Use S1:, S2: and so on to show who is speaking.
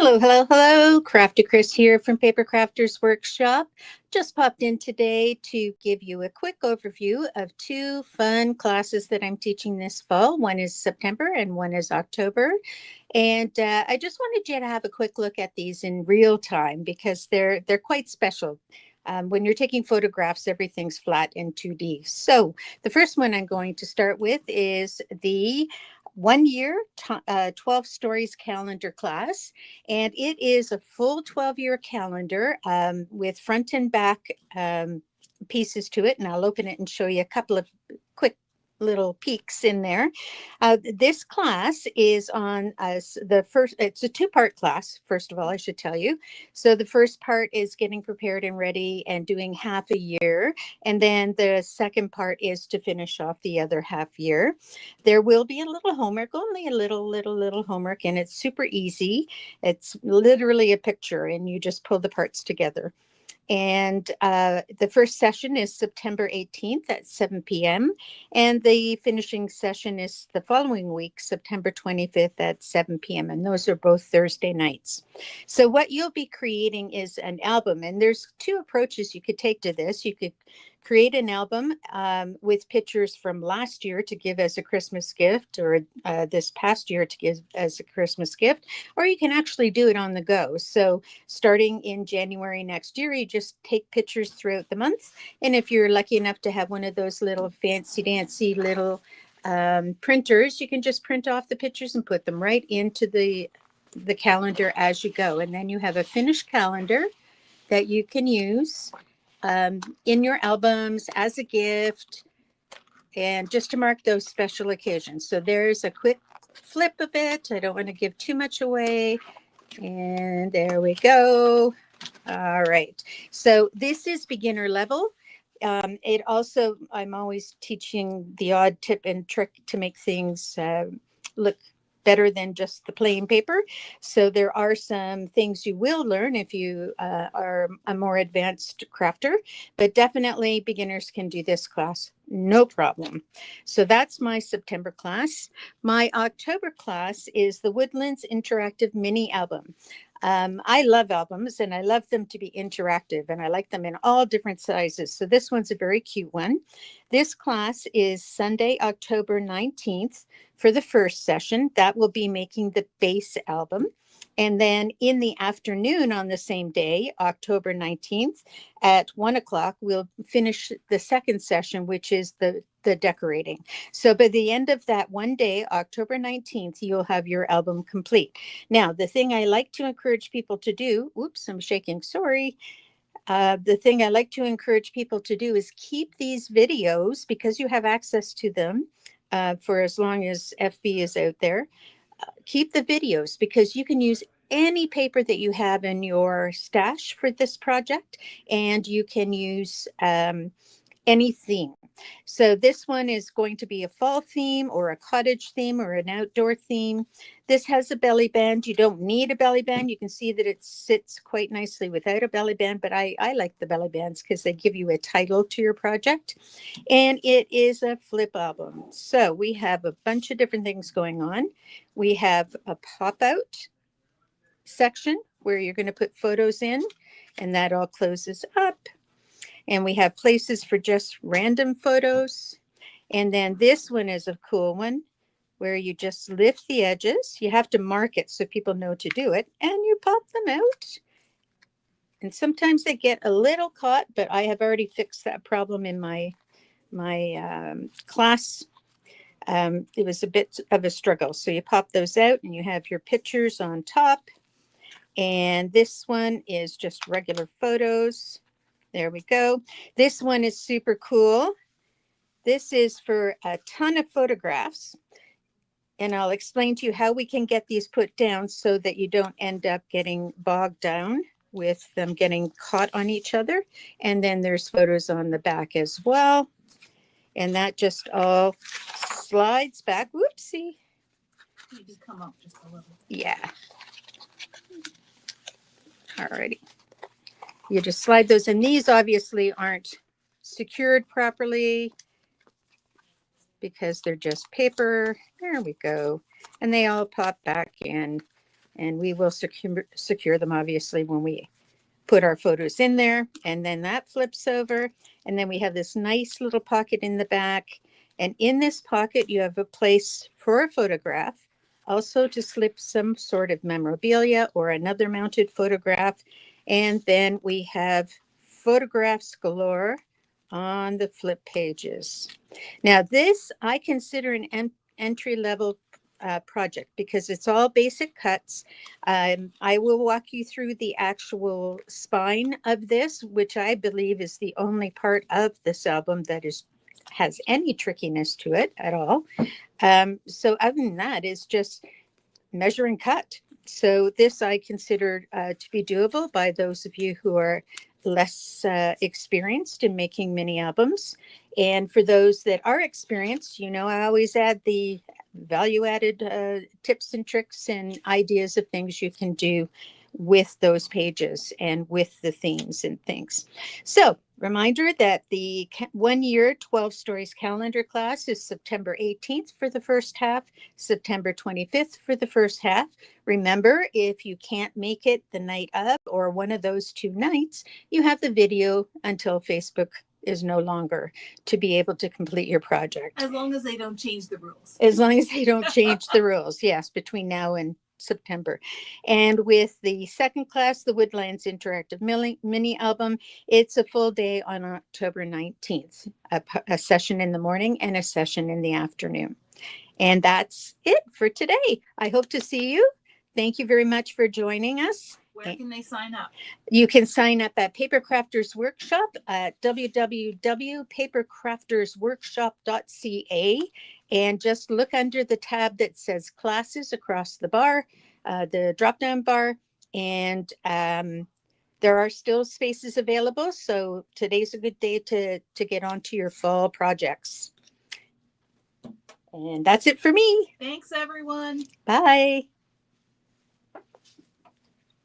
S1: Hello, hello, hello. Krafty Kris here from Paper Crafters Workshop. Just popped in today to give you a quick overview of two fun classes that I'm teaching this fall. One is September and one is October. And I just wanted you to have a quick look at these in real time because they're quite special. When you're taking photographs, everything's flat in 2D. So the first one I'm going to start with is the 1 year, 12 stories calendar class. And it is a full 12-year calendar with front and back pieces to it. And I'll open it and show you a couple of quick little peeks in there. This class is on the first, it's a two-part class, first of all, I should tell you. So the first part is getting prepared and ready and doing half a year. And then the second part is to finish off the other half year. There will be a little homework, only a little homework, and it's super easy. It's literally a picture and you just pull the parts together. And the first session is September 18th at 7 p.m. And the finishing session is the following week, September 25th at 7 p.m. And those are both Thursday nights. So what you'll be creating is an album. And there's two approaches you could take to this. You could create an album with pictures from last year to give as a Christmas gift, or this past year to give as a Christmas gift, or you can actually do it on the go. So starting in January next year, you just take pictures throughout the month. And if you're lucky enough to have one of those little fancy dancy little printers, you can just print off the pictures and put them right into the calendar as you go. And then you have a finished calendar that you can use in your albums as a gift and just to mark those special occasions. So there's a quick flip of it. I don't want to give too much away. And there we go. All right. So this is beginner level. It also, I'm always teaching the odd tip and trick to make things look better than just the plain paper. So there are some things you will learn if you are a more advanced crafter, but definitely beginners can do this class, no problem. So that's my September class. My October class is the Woodlands Interactive Mini Album. I love albums and I love them to be interactive and I like them in all different sizes. So this one's a very cute one. This class is Sunday, October 19th for the first session. That will be making the base album. And then in the afternoon on the same day, October 19th at 1 o'clock, we'll finish the second session, which is the decorating. So by the end of that one day, October 19th, you'll have your album complete. Now, the thing I like to encourage people to do, oops, I'm shaking, sorry. The thing I like to encourage people to do is keep these videos because you have access to them for as long as FB is out there. Keep the videos because you can use any paper that you have in your stash for this project, and you can use any theme. So this one is going to be a fall theme or a cottage theme or an outdoor theme. This has a belly band. You don't need a belly band. You can see that it sits quite nicely without a belly band, but I like the belly bands because they give you a title to your project. And it is a flip album. So we have a bunch of different things going on. We have a pop-out section where you're going to put photos in, and that all closes up. And we have places for just random photos. And then this one is a cool one where you just lift the edges. You have to mark it so people know to do it. And you pop them out. And sometimes they get a little caught, but I have already fixed that problem in my class. It was a bit of a struggle. So you pop those out and you have your pictures on top. And this one is just regular photos. There we go. This one is super cool. This is for a ton of photographs. And I'll explain to you how we can get these put down so that you don't end up getting bogged down with them getting caught on each other. And then there's photos on the back as well. And that just all slides back. Whoopsie.
S2: You just come up just a little.
S1: Yeah. Alrighty. You just slide those, and these obviously aren't secured properly because they're just paper. There we go. And they all pop back in And we will secure them, obviously, when we put our photos in there. And then that flips over. And then we have this nice little pocket in the back. And in this pocket, you have a place for a photograph, also to slip some sort of memorabilia or another mounted photograph. And then we have photographs galore on the flip pages. Now, this I consider an entry level project because it's all basic cuts. I will walk you through the actual spine of this, which I believe is the only part of this album that has any trickiness to it at all. So other than that, is just measure and cut. So this I consider to be doable by those of you who are less experienced in making mini albums. And for those that are experienced, I always add the value added tips and tricks and ideas of things you can do with those pages and with the themes and things. So reminder that the 1 year 12 stories calendar class is September 18th for the first half, September 25th for the first half. Remember, if you can't make it the night of or one of those 2 nights, you have the video until Facebook is no longer to be able to complete your project.
S2: As long as they don't change the rules.
S1: As long as they don't change the rules, yes, between now and September. And with the second class, the Woodlands Interactive Mini Album, it's a full day on October 19th, a session in the morning and a session in the afternoon. And that's it for today. I hope to see you. Thank you very much for joining us.
S2: Where can they sign up?
S1: You can sign up at Paper Crafters Workshop at www.papercraftersworkshop.ca and just look under the tab that says classes across the bar, the drop-down bar, and there are still spaces available. So today's a good day to get onto your fall projects. And that's it for me.
S2: Thanks, everyone.
S1: Bye.